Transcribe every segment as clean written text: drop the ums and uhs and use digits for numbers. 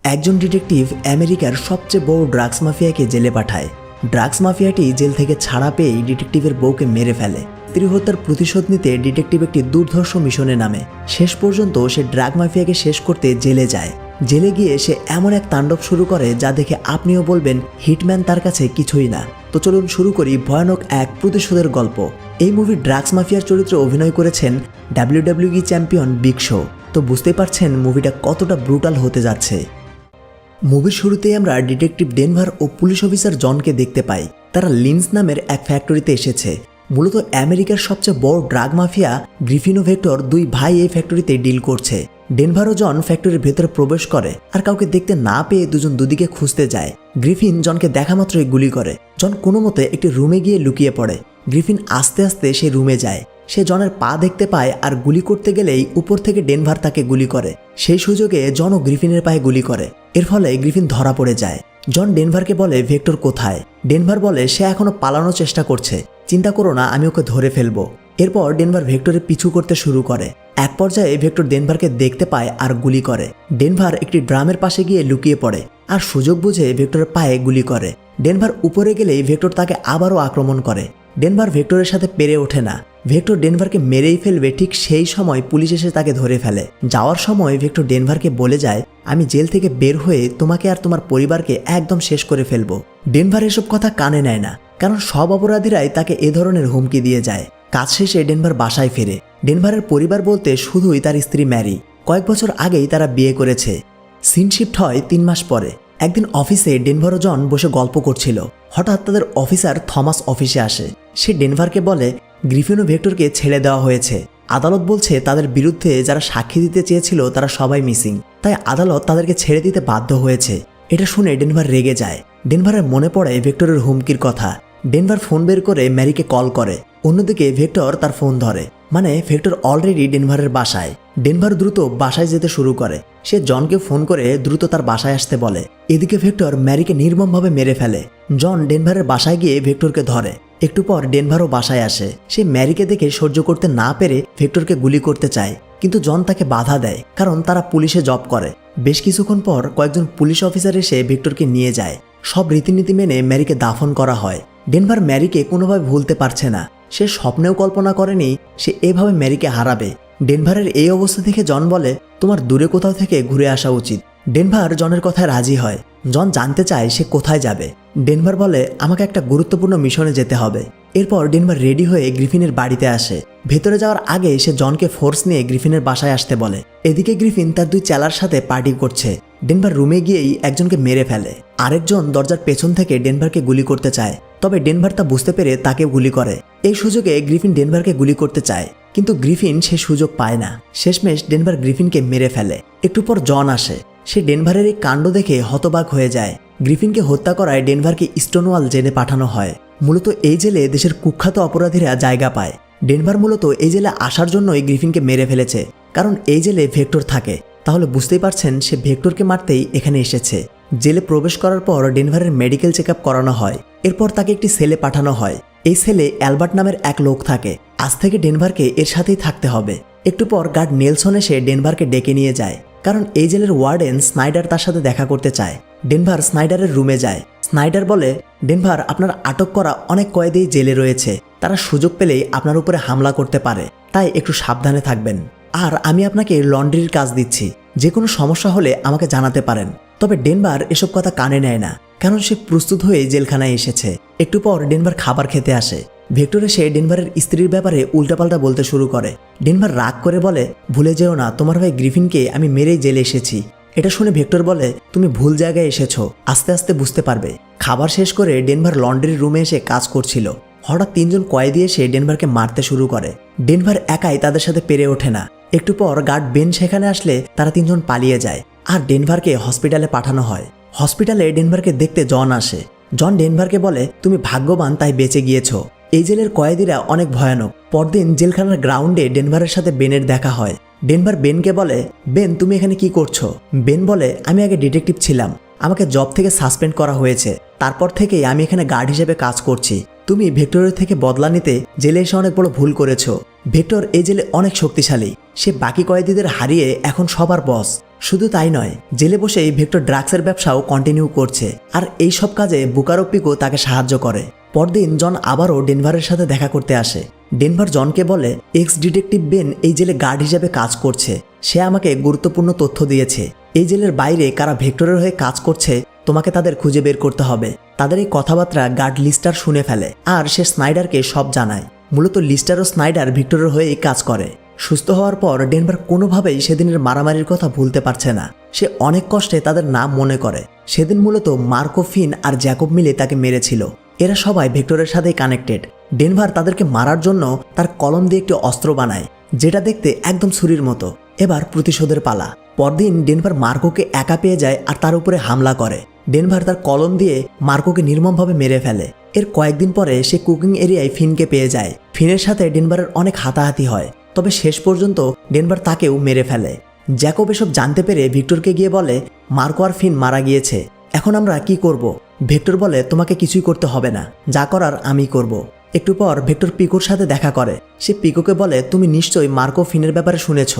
একজন ডিটেকটিভ আমেরিকার সবচেয়ে বড় ড্রাগস মাফিয়াকে জেলে পাঠায়। ড্রাগস মাফিয়াটি জেল থেকে ছাড়া পেয়েই ডিটেকটিভের বউকে মেরে ফেলে। স্ত্রী হত্যার প্রতিশোধ নিতে ডিটেকটিভ একটি দুর্ধর্ষ মিশনে নামে। শেষ পর্যন্ত সে ড্রাগ মাফিয়াকে শেষ করতে জেলে যায়। জেলে গিয়ে সে এমন এক তাণ্ডব শুরু করে যা দেখে আপনিও বলবেন হিটম্যান তার কাছে কিছুই না। তো চলুন শুরু করি ভয়ানক এক প্রতিশোধের গল্প। এই মুভির ড্রাগস মাফিয়ার চরিত্রে অভিনয় করেছেন WWE চ্যাম্পিয়ন বিগ শো। তো বুঝতেই পারছেন মুভিটা কতটা ব্রুটাল হতে যাচ্ছে। মুভির শুরুতেই আমরা ডিটেকটিভ ডেনভার ও পুলিশ অফিসার জনকে দেখতে পাই। তারা লিন্স নামের এক ফ্যাক্টরিতে এসেছে। মূলত আমেরিকার সবচেয়ে বড় ড্রাগ মাফিয়া গ্রিফিন ও ভেক্টর দুই ভাই এই ফ্যাক্টরিতে ডিল করছে। ডেনভার ও জন ফ্যাক্টরির ভেতরে প্রবেশ করে আর কাউকে দেখতে না পেয়ে দুজন দুদিকে খুঁজতে যায়। গ্রিফিন জনকে দেখা মাত্রই গুলি করে। জন কোনো মতে একটি রুমে গিয়ে লুকিয়ে পড়ে। গ্রিফিন আস্তে আস্তে সেই রুমে যায়। সে জনের পা দেখতে পায় আর গুলি করতে গেলেই উপর থেকে ডেনভার তাকে গুলি করে। সেই সুযোগে জনও গ্রিফিনের পায়ে গুলি করে। এর ফলে গ্রিফিন ধরা পড়ে যায়। জন ডেনভারকে বলে ভেক্টর কোথায়। ডেনভার বলে সে এখনো পালানোর চেষ্টা করছে, চিন্তা করো না, আমি ওকে ধরে ফেলবো। এরপর ডেনভার ভেক্টরের পিছু করতে শুরু করে। এক পর্যায়ে ভেক্টর ডেনভারকে দেখতে পায় আর গুলি করে। ডেনভার একটি ড্রামের পাশে গিয়ে লুকিয়ে পড়ে আর সুযোগ বুঝে ভেক্টরের পায়ে গুলি করে। ডেনভার উপরে গেলেই ভেক্টর তাকে আবারও আক্রমণ করে। ডেনভার ভেক্টরের সাথে পেরে ওঠে না। ভেক্টর ডেনভারকে মেরেই ফেলবে, ঠিক সেই সময় পুলিশ এসে তাকে ধরে ফেলে। যাওয়ার সময় ভেক্টর ডেনভারকে বলে যায়, আমি জেল থেকে বের হয়ে তোমাকে আর তোমার পরিবারকে একদম শেষ করে ফেলবো। ডেনভার এসব কথা কানে নেয় না, কারণ সব অপরাধীরাই তাকে এ ধরনের হুমকি দিয়ে যায়। কাজ শেষে ডেনভার বাসায় ফেরে। ডেনভারের পরিবার বলতে শুধুই তার স্ত্রী ম্যারি। কয়েক বছর আগেই তারা বিয়ে করেছে। সিন শিফট হয় 3 মাস পরে। একদিন অফিসে ডেনভার ও জন বসে গল্প করছিল। হঠাৎ তাদের অফিসার থমাস অফিসে আসে। সে ডেনভারকে বলে গ্রিফিন ও ভেক্টরকে ছেড়ে দেওয়া হয়েছে। আদালত বলছে তাদের বিরুদ্ধে যারা সাক্ষী দিতে চেয়েছিল তারা সবাই মিসিং, তাই আদালত তাদেরকে ছেড়ে দিতে বাধ্য হয়েছে। এটা শুনে ডেনভার রেগে যায়। ডেনভারের মনে পড়ে ভেক্টরের হুমকির কথা। ডেনভার ফোন বের করে ম্যারিকে কল করে। অন্যদিকে ভেক্টর তার ফোন ধরে, মানে ভেক্টর অলরেডি ডেনভারের বাসায়। ডেনভার দ্রুত বাসায় যেতে শুরু করে। সে জনকে ফোন করে দ্রুত তার বাসায় আসতে বলে। এদিকে ভেক্টর ম্যারিকে নির্মমভাবে মেরে ফেলে। জন ডেনভারের বাসায় গিয়ে ভেক্টরকে ধরে। একটু পর ডেনভারও বাসায় আসে। সে ম্যারিকে দেখে সহ্য করতে না পেরে ভেক্টরকে গুলি করতে চায়, কিন্তু জন তাকে বাধা দেয়, কারণ তারা পুলিশে জব করে। বেশ কিছুক্ষণ পর কয়েকজন পুলিশ অফিসার এসে ভেক্টরকে নিয়ে যায়। সব রীতিনীতি মেনে ম্যারিকে দাফন করা হয়। ডেনভার ম্যারিকে কোনোভাবে ভুলতে পারছে না। সে স্বপ্নেও কল্পনা করেনি সে এভাবে ম্যারিকে হারাবে। ডেনভারের এই অবস্থা দেখে জন বলে, তোমার দূরে কোথাও থেকে ঘুরে আসা উচিত। ডেনভার জনের কথায় রাজি হয়। জন জানতে চায় সে কোথায় যাবে। ডেনভার বলে, আমাকে একটা গুরুত্বপূর্ণ মিশনে যেতে হবে। এরপর ডেনভার রেডি হয়ে গ্রিফিনের বাড়িতে আসে। ভেতরে যাওয়ার আগে সে জনকে ফোর্স নিয়ে গ্রিফিনের বাসায় আসতে বলে। এদিকে গ্রিফিন তার 2 চেলার সাথে পার্টি করছে। ডেনভার রুমে গিয়েই একজনকে মেরে ফেলে। আরেকজন দরজার পেছন থেকে ডেনভারকে গুলি করতে চায়, তবে ডেনভার তা বুঝতে পেরে তাকে গুলি করে। এই সুযোগে গ্রিফিন ডেনভারকে গুলি করতে চায়, কিন্তু গ্রিফিন সে সুযোগ পায় না। শেষমেশ ডেনভার গ্রিফিনকে মেরে ফেলে। একটু পর জন আসে। সে ডেনভারের এই কাণ্ড দেখে হতবাক হয়ে যায়। গ্রিফিনকে হত্যা করায় ডেনভারকে স্টোনওয়াল জেলে পাঠানো হয়। মূলত এই জেলে দেশের কুখ্যাত অপরাধীরা জায়গা পায়। ডেনভার মূলত এই জেলে আসার জন্যই গ্রিফিনকে মেরে ফেলেছে, কারণ এই জেলে ভেক্টর থাকে। তাহলে বুঝতেই পারছেন সে ভেক্টরকে মারতেই এখানে এসেছে। জেলে প্রবেশ করার পর ডেনভারের মেডিকেল চেক আপ করানো হয়। এরপর তাকে একটি সেলে পাঠানো হয়। এই সেলে অ্যালবার্ট নামের এক লোক থাকে। আজ থেকে ডেনভারকে এর সাথেই থাকতে হবে। একটু পর গার্ড নেলসন এসে ডেনভারকে ডেকে নিয়ে যায়, কারণ এই জেলের ওয়ার্ডেন স্নাইডার তার সাথে দেখা করতে চায়। ডেনভার স্নাইডারের রুমে যায়। স্নাইডার বলে, ডেনভার, আপনার আটক করা অনেক কয়েদি জেলে রয়েছে। তারা সুযোগ পেলেই আপনার উপরে হামলা করতে পারে, তাই একটু সাবধানে থাকবেন। আর আমি আপনাকে লন্ড্রির কাজ দিচ্ছি, যে কোনো সমস্যা হলে আমাকে জানাতে পারেন। তবে ডেনভার এসব কথা কানে নেয় না, কারণ সে প্রস্তুত হয়ে জেলখানায় এসেছে। একটু পর ডেনভার খাবার খেতে আসে। ভেক্টর এসে ডেনভারের স্ত্রীর ব্যাপারে উল্টাপাল্টা বলতে শুরু করে। ডেনভার রাগ করে বলে, ভুলে যেও না, তোমার ভাই গ্রিফিনকে আমি মেরেই জেলে এসেছি। এটা শুনে ভেক্টর বলে, তুমি ভুল জায়গায় এসেছো, আস্তে আস্তে বুঝতে পারবে। খাবার শেষ করে ডেনভার লন্ড্রির রুমে এসে কাজ করছিল। হঠাৎ 3 জন কয়েদি এসে ডেনভারকে মারতে শুরু করে। ডেনভার একাই তাদের সাথে পেরে ওঠে না। একটু পর গার্ড বেন সেখানে আসলে তারা 3 জন পালিয়ে যায় আর ডেনভারকে হসপিটালে পাঠানো হয়। হসপিটালে ডেনভারকে দেখতে জন আসে। জন ডেনভারকে বলে, তুমি ভাগ্যবান তাই বেঁচে গিয়েছো। এই জেলের কয়েদিরা অনেক ভয়ানক। পরদিন জেলখানার গ্রাউন্ডে ডেনভারের সাথে বেনের দেখা হয়। ডেনভার বেনকে বলে, বেন, তুমি এখানে কি করছো? বেন বলে, আমি আগে ডিটেকটিভ ছিলাম, আমাকে জব থেকে সাসপেন্ড করা হয়েছে। তারপর থেকেই আমি এখানে গার্ড হিসেবে কাজ করছি। তুমি ভেক্টরের থেকে বদলা নিতে জেলে এসে অনেক বড় ভুল করেছো। ভেক্টর এই জেলে অনেক শক্তিশালী। সে বাকি কয়েদিদের হারিয়ে এখন সবার বস। শুধু তাই নয়, জেলে বসেই ভেক্টর ড্রাগসের ব্যবসাও কন্টিনিউ করছে, আর এই সব কাজে বুকার ও পিকো তাকে সাহায্য করে। পরদিন জন আবারও ডেনভারের সাথে দেখা করতে আসে। ডেনভার জনকে বলে, এক্স ডিটেকটিভ বেন এই জেলে গার্ড হিসেবে কাজ করছে, সে আমাকে গুরুত্বপূর্ণ তথ্য দিয়েছে। এই জেলের বাইরে কারা ভেক্টরের হয়ে কাজ করছে তোমাকে তাদের খুঁজে বের করতে হবে। তাদের এই কথাবার্তা গার্ড লিস্টার শুনে ফেলে, আর সে স্নাইডারকে সব জানায়। মূলত লিস্টার ও স্নাইডার ভিক্টরের হয়ে কাজ করে। সুস্থ হওয়ার পর ডেনভার কোনোভাবেই সেদিনের মারামারির কথা ভুলতে পারছে না। সে অনেক কষ্টে তাদের নাম মনে করে। সেদিন মূলত মার্কো, ফিন আর জ্যাকব মিলে তাকে মেরেছিল। এরা সবাই ভেক্টরের সাথেই কানেক্টেড। ডেনভার তাদেরকে মারার জন্য তার কলম দিয়ে একটি অস্ত্র বানায়, যেটা দেখতে একদম ছুরির মতো। এবার প্রতিশোধের পালা। পরদিন ডেনভার মার্কোকে একা পেয়ে যায় আর তার উপরে হামলা করে। ডেনভার তার কলম দিয়ে মার্কোকে নির্মমভাবে মেরে ফেলে। এর কয়েকদিন পরে সে কুকিং এরিয়ায় ফিনকে পেয়ে যায়। ফিনের সাথে ডেনভারের অনেক হাতাহাতি হয়, তবে শেষ পর্যন্ত ডেনভার তাকেও মেরে ফেলে। জ্যাকব এসব জানতে পেরে ভিক্টরকে গিয়ে বলে, মার্কো আর ফিন মারা গিয়েছে, এখন আমরা কি করব? ভিক্টর বলে, তোমাকে কিছুই করতে হবে না, যা করার আমি করব। একটু পর ভিক্টর পিকোর সাথে দেখা করে। সে পিকোকে বলে, তুমি নিশ্চয়ই মার্কো ফিনের ব্যাপারে শুনেছ,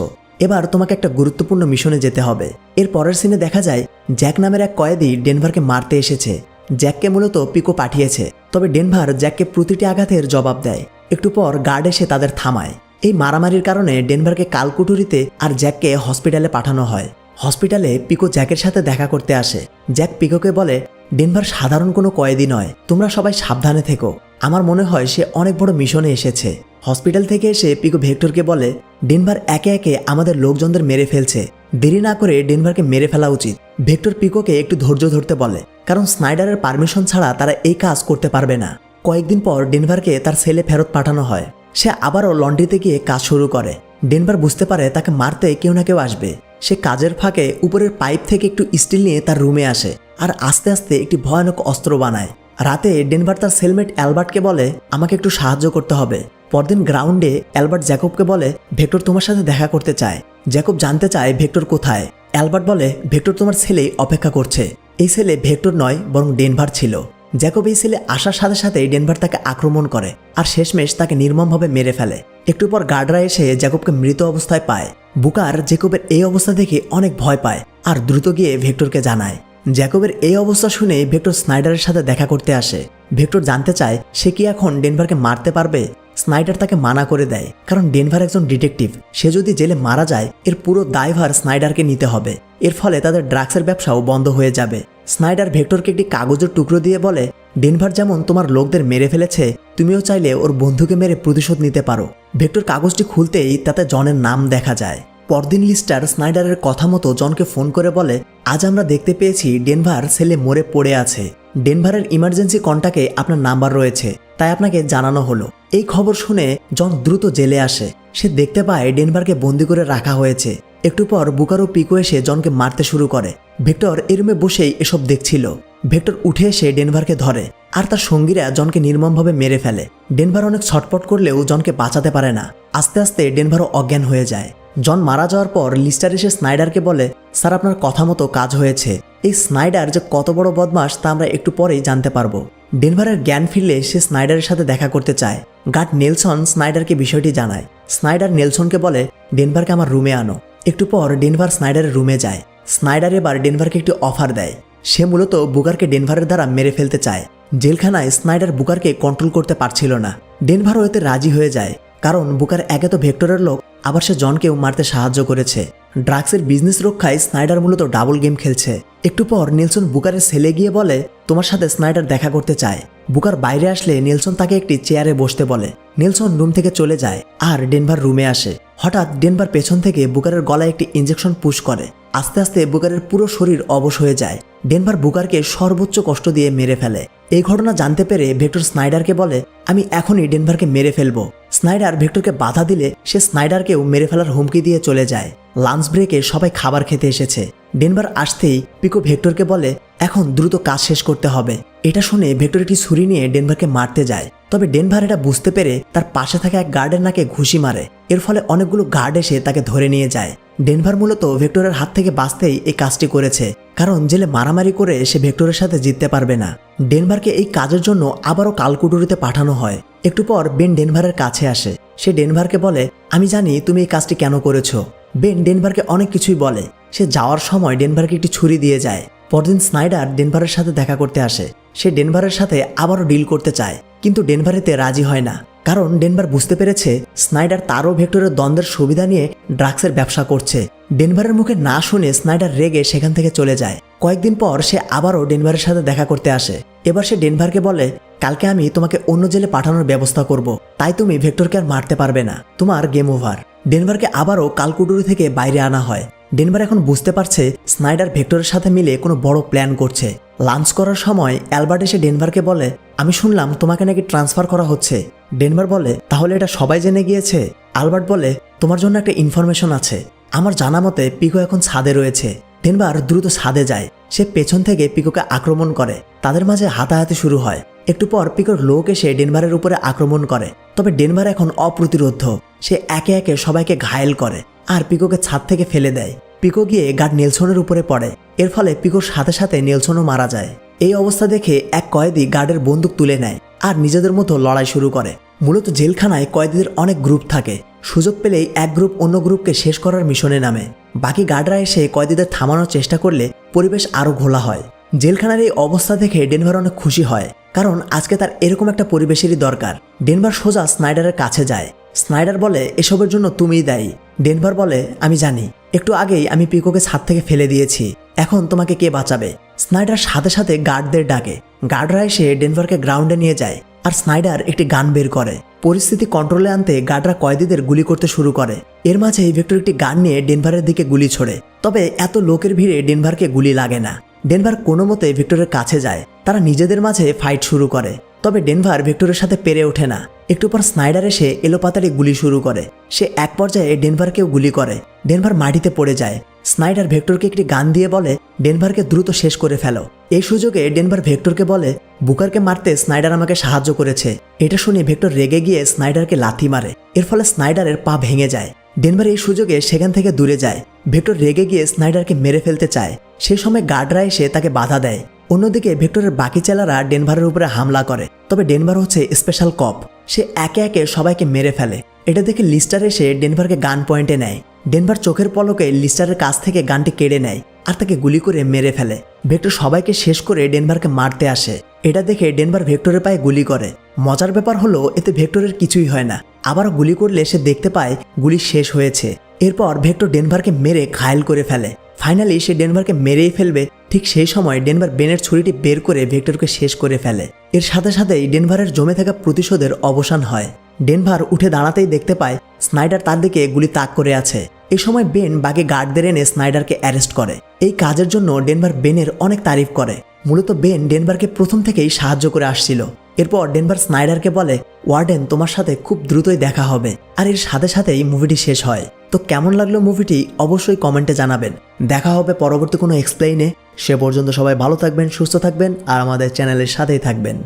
এবার তোমাকে একটা গুরুত্বপূর্ণ মিশনে যেতে হবে। এর পরের সিনে দেখা যায় জ্যাক নামের এক কয়েদি ডেনভারকে মারতে এসেছে। জ্যাককে মূলত পিকো পাঠিয়েছে, তবে ডেনভার জ্যাককে প্রতিটি আঘাতের জবাব দেয়। একটু পর গার্ড এসে তাদের থামায়। এই মারামারির কারণে ডেনভারকে কালকুটুরিতে আর জ্যাককে হসপিটালে পাঠানো হয়। হসপিটালে পিকো জ্যাকের সাথে দেখা করতে আসে। জ্যাক পিকোকে বলে, ডেনভার সাধারণ কোনো কয়েদি নয়, তোমরা সবাই সাবধানে থেকো। আমার মনে হয় সে অনেক বড় মিশনে এসেছে। হসপিটাল থেকে এসে পিকো ভেক্টরকে বলে, ডেনভার একে একে আমাদের লোকজনদের মেরে ফেলছে, দেরি না করে ডেনভারকে মেরে ফেলা উচিত। ভেক্টর পিকোকে একটু ধৈর্য ধরতে বলে, কারণ স্নাইডারের পারমিশন ছাড়া তারা এই কাজ করতে পারবে না। কয়েকদিন পর ডেনভারকে তার সেলে ফেরত পাঠানো হয়। সে আবারও লন্ড্রিতে গিয়ে কাজ শুরু করে। ডেনভার বুঝতে পারে তাকে মারতে কেউ না কেউ আসবে। সে কাজের ফাঁকে উপরের পাইপ থেকে একটু স্টিল নিয়ে তার রুমে আসে আর আস্তে আস্তে একটি ভয়ানক অস্ত্র বানায়। রাতে ডেনভার তার সেলমেট অ্যালবার্টকে বলে, আমাকে একটু সাহায্য করতে হবে। পরদিন গ্রাউন্ডে অ্যালবার্ট জ্যাকবকে বলে, ভেক্টর তোমার সাথে দেখা করতে চায়। জ্যাকব জানতে চায় ভেক্টর কোথায়। অ্যালবার্ট বলে, ভেক্টর তোমার ছেলেই অপেক্ষা করছে। এই ছেলে ভেক্টর নয়, বরং ডেনভার ছিল। জ্যাকব এই ছেলে আসার সাথে সাথেই ডেনভার তাকে আক্রমণ করে আর শেষমেশ তাকে নির্মমভাবে মেরে ফেলে। একটু পর গার্ডরা এসে জ্যাকবকে মৃত অবস্থায় পায়। বুকার জ্যাকবের এই অবস্থা দেখে অনেক ভয় পায় আর দ্রুত গিয়ে ভেক্টরকে জানায়। জ্যাকবের এই অবস্থা শুনে ভেক্টর স্নাইডারের সাথে দেখা করতে আসে। ভেক্টর জানতে চায় সে কি এখন ডেনভারকে মারতে পারবে। স্নাইডার তাকে মানা করে দেয়, কারণ ডেনভার একজন ডিটেকটিভ। সে যদি জেলে মারা যায় এর পুরো দায়ভার স্নাইডারকে নিতে হবে। এর ফলে তাদের ড্রাগসের ব্যবসাও বন্ধ হয়ে যাবে। স্নাইডার ভেক্টরকে একটি কাগজের টুকরো দিয়ে বলে, ডেনভার যেমন তোমার লোকদের মেরে ফেলেছে, তুমিও চাইলে ওর বন্ধুকে মেরে প্রতিশোধ নিতে পারো। ভেক্টর কাগজটি খুলতেই তাতে জনের নাম দেখা যায়। পরদিন লিস্টার স্নাইডারের কথা মতো জনকে ফোন করে বলে, আজ আমরা দেখতে পেয়েছি ডেনভার ছেলে মরে পড়ে আছে। ডেনভারের ইমার্জেন্সি কন্টাক্টে আপনার নাম্বার রয়েছে, তাই আপনাকে জানানো হলো। এই খবর শুনে জন দ্রুত জেলে আসে। সে দেখতে পায় ডেনভারকে বন্দি করে রাখা হয়েছে। একটু পর বুকার ও পিকো এসে জনকে মারতে শুরু করে। ভেক্টর এই রুমে বসেই এসব দেখছিল। ভেক্টর উঠে এসে ডেনভারকে ধরে আর তার সঙ্গীরা জনকে নির্মমভাবে মেরে ফেলে। ডেনভার অনেক ছটপট করলেও জনকে বাঁচাতে পারে না। আস্তে আস্তে ডেনভারও অজ্ঞান হয়ে যায়। জন মারা যাওয়ার পর লিস্টার এসে স্নাইডারকে বলে, স্যার আপনার কথা মতো কাজ হয়েছে। এই স্নাইডার যে কত বড় বদমাশ তা আমরা একটু পরেই জানতে পারবো। ডেনভারের জ্ঞান ফিরলে সে স্নাইডারের সাথে দেখা করতে চায়। গার্ড নেলসন স্নাইডারকে বিষয়টি জানায়। স্নাইডার নেলসনকে বলে, ডেনভারকে আমার রুমে আনো। একটু পর ডেনভার স্নাইডারের রুমে যায়। স্নাইডার এবার ডেনভারকে একটি অফার দেয়। সে মূলত বুকারকে ডেনভারের দ্বারা মেরে ফেলতে চায়। জেলখানায় স্নাইডার বুকারকে কন্ট্রোল করতে পারছিল না। ডেনভারও এতে রাজি হয়ে যায়, কারণ বুকার একে তো ভেক্টরের লোক, আবার সে জনকেও মারতে সাহায্য করেছে। ড্রাগসের বিজনেস রক্ষায় স্নাইডার মূলত ডাবল গেম খেলছে। একটু পর নেলসন বুকারের সেলে গিয়ে বলে, তোমার সাথে স্নাইডার দেখা করতে চায়। বুকার বাইরে আসলে নেলসন তাকে একটি চেয়ারে বসতে বলে। নেলসন রুম থেকে চলে যায় আর ডেনভার রুমে আসে। হঠাৎ ডেনভার পেছন থেকে বুকারের গলায় একটি ইঞ্জেকশন পুশ করে। আস্তে আস্তে বুকারের পুরো শরীর অবশ হয়ে যায়। ডেনভার বুকারকে সর্বোচ্চ কষ্ট দিয়ে মেরে ফেলে। এই ঘটনা জানতে পেরে ভেক্টর স্নাইডারকে বলে, আমি এখনই ডেনভারকে মেরে ফেলবো। স্নাইডার ভেক্টরকে বাধা দিলে সে স্নাইডারকেও মেরে ফেলার হুমকি দিয়ে চলে যায়। লাঞ্চ ব্রেকে সবাই খাবার খেতে এসেছে। ডেনভার আসতেই পিকো ভেক্টরকে বলে, এখন দ্রুত কাজ শেষ করতে হবে। এটা শুনে ভেক্টর একটি ছুরি নিয়ে ডেনভারকে মারতে যায়, তবে ডেনভার এটা বুঝতে পেরে তার পাশে থাকা এক গার্ডের নাকে ঘুষি মারে। এর ফলে অনেকগুলো গার্ড এসে তাকে ধরে নিয়ে যায়। ডেনভার মূলত ভেক্টরের হাত থেকে বাঁচতেই এই কাজটি করেছে, কারণ জেলে মারামারি করে সে ভেক্টরের সাথে জিততে পারবে না। ডেনভারকে এই কাজের জন্য আবারও কালকুটুরিতে পাঠানো হয়। একটু পর বেন ডেনভারের কাছে আসে। সে ডেনভারকে বলে, আমি জানি তুমি এই কাজটি কেন করেছো। বেন ডেনভারকে অনেক কিছুই বলে। সে যাওয়ার সময় ডেনভারকে একটি ছুরি দিয়ে যায়। পরদিন স্নাইডার ডেনভারের সাথে দেখা করতে আসে। সে ডেনভারের সাথে আবারও ডিল করতে চায়, কিন্তু ডেনভার এতে রাজি হয় না, কারণ ডেনভার বুঝতে পেরেছে স্নাইডার তারও ভেক্টরের দ্বন্দ্বের সুবিধা নিয়ে ড্রাগসের ব্যবসা করছে। ডেনভারের মুখে না শুনে স্নাইডার রেগে সেখান থেকে চলে যায়। কয়েকদিন পর সে আবারও ডেনভারের সাথে দেখা করতে আসে। এবার সে ডেনভারকে বলে, কালকে আমি তোমাকে অন্য জেলে পাঠানোর ব্যবস্থা করব, তাই তুমি ভেক্টরকে আর মারতে পারবে না, তোমার গেম ওভার। ডেনভারকে আবারও কালকুডুরি থেকে বাইরে আনা হয়। ডেনভার এখন বুঝতে পারছে স্নাইডার ভেক্টরের সাথে মিলে কোনো বড় প্ল্যান করছে। লাঞ্চ করার সময় অ্যালবার্ট এসে ডেনভারকে বলে, আমি শুনলাম তোমাকে নাকি ট্রান্সফার করা হচ্ছে। ডেনভার বলে, তাহলে এটা সবাই জেনে গিয়েছে? অ্যালবার্ট বলে, তোমার জন্য একটা ইনফরমেশন আছে। আমার জানা মতে পিকো এখন ছাদে রয়েছে। ডেনভার দ্রুত ছাদে যায়। সে পেছন থেকে পিকোকে আক্রমণ করে। তাদের মাঝে হাতাহাতি শুরু হয়। একটু পর পিকোর লোক এসে ডেনভারের উপরে আক্রমণ করে। তবে ডেনভার এখন অপ্রতিরোধ্য। সে একে একে সবাইকে ঘায়েল করে আর পিকোকে ছাদ থেকে ফেলে দেয়। পিকো গিয়ে গার্ড নেলসনের উপরে পড়ে। এর ফলে পিকোর সাথে সাথে নেলসনও মারা যায়। এই অবস্থা দেখে এক কয়েদি গার্ডের বন্দুক তুলে নেয় আর নিজেদের মতো লড়াই শুরু করে। মূলত জেলখানায় কয়েদিদের অনেক গ্রুপ থাকে। সুযোগ পেলেই এক গ্রুপ অন্য গ্রুপকে শেষ করার মিশনে নামে। বাকি গার্ডরা এসে কয়েদিদের থামানোর চেষ্টা করলে পরিবেশ আরও ঘোলা হয়। জেলখানার এই অবস্থা দেখে ডেনভার অনেক খুশি হয়, কারণ আজকে তার এরকম একটা পরিবেশেরই দরকার। ডেনভার সোজা স্নাইডারের কাছে যায়। স্নাইডার বলে, এসবের জন্য তুমিই দায়ী। ডেনভার বলে, আমি জানি, একটু আগেই আমি পিকোকে ছাদ থেকে ফেলে দিয়েছি, এখন তোমাকে কে বাঁচাবে? স্নাইডার সাথে সাথে গার্ডদের ডাকে। গার্ডরা এসে ডেনভারকে গ্রাউন্ডে নিয়ে যায় আর স্নাইডার একটি গান বের করে। পরিস্থিতি কন্ট্রোলে আনতে গার্ডরা কয়েদিদের গুলি করতে শুরু করে। এর মাঝেই ভেক্টর একটি গান নিয়ে ডেনভারের দিকে গুলি ছোড়ে। তবে এত লোকের ভিড়ে ডেনভারকে গুলি লাগে না। ডেনভার কোনো মতে ভেক্টরের কাছে যায়। তারা নিজেদের মাঝে ফাইট শুরু করে। তবে ডেনভার ভেক্টরের সাথে পেরে ওঠে না। একটু পর স্নাইডার এসে এলোপাতাড়ি গুলি শুরু করে। সে এক পর্যায়ে ডেনভারকেও গুলি করে। ডেনভার মাটিতে পড়ে যায়। স্নাইডার ভেক্টরকে একটি গান দিয়ে বলে, ডেনভারকে দ্রুত শেষ করে ফেলো। এই সুযোগে ডেনভার ভেক্টরকে বলে, বুকারকে মারতে স্নাইডার আমাকে সাহায্য করেছে। এটা শুনে ভেক্টর রেগে গিয়ে স্নাইডারকে লাথি মারে। এর ফলে স্নাইডারের পা ভেঙে যায়। ডেনভার এই সুযোগে সেখান থেকে দূরে যায়। ভেক্টর রেগে গিয়ে স্নাইডারকে মেরে ফেলতে চায়। সেই সময় গার্ডরা এসে তাকে বাধা দেয়। অন্যদিকে ভেক্টরের বাকি চেলারা ডেনভারের উপরে হামলা করে। তবে ডেনভার হচ্ছে স্পেশাল কপ। সে একে একে সবাইকে মেরে ফেলে। এটা দেখে লিস্টার এসে ডেনভারকে গান পয়েন্টে নেয়। ডেনভার চোখের পলকে লিস্টারের কাছ থেকে গানটি কেড়ে নেয় আর তাকে গুলি করে মেরে ফেলে। ভেক্টর সবাইকে শেষ করে ডেনভারকে মারতে আসে। এটা দেখে ডেনভার ভেক্টরের পায়ে গুলি করে। মজার ব্যাপার হলো এতে ভেক্টরের কিছুই হয় না। আবারও গুলি করলে সে দেখতে পায় গুলি শেষ হয়েছে। এরপর ভেক্টর ডেনভারকে মেরে ঘায়েল করে ফেলে। ফাইনালি সে ডেনভারকে মেরেই ফেলবে। ঠিক সেই সময় ডেনভার বেনের ছুরিটি বের করে ভেক্টরকে শেষ করে ফেলে। এর সাথে সাথেই ডেনভারের জমে থাকা প্রতিশোধের অবসান হয়। ডেনভার উঠে দাঁড়াতেই দেখতে পায় স্নাইডার তার দিকে গুলি তাক করে আছে। এই সময় বেন বাকি গার্ডদের এনে স্নাইডারকে অ্যারেস্ট করে। এই কাজের জন্য ডেনভার বেনের অনেক তারিফ করে। মূলত বেন ডেনভারকে প্রথম থেকেই সাহায্য করে আসছিল। এরপর ডেনভার স্নাইডারকে বলে, ওয়ার্ডেন তোমার সাথে খুব দ্রুতই দেখা হবে। আর এর সাথে সাথেই মুভিটি শেষ হয়। তো কেমন লাগলো মুভিটি অবশ্যই কমেন্টে জানাবেন। দেখা হবে পরবর্তী কোনো এক্সপ্লেইনে। সে পর্যন্ত সবাই ভালো থাকবেন, সুস্থ থাকবেন আর আমাদের চ্যানেলের সাথেই থাকবেন।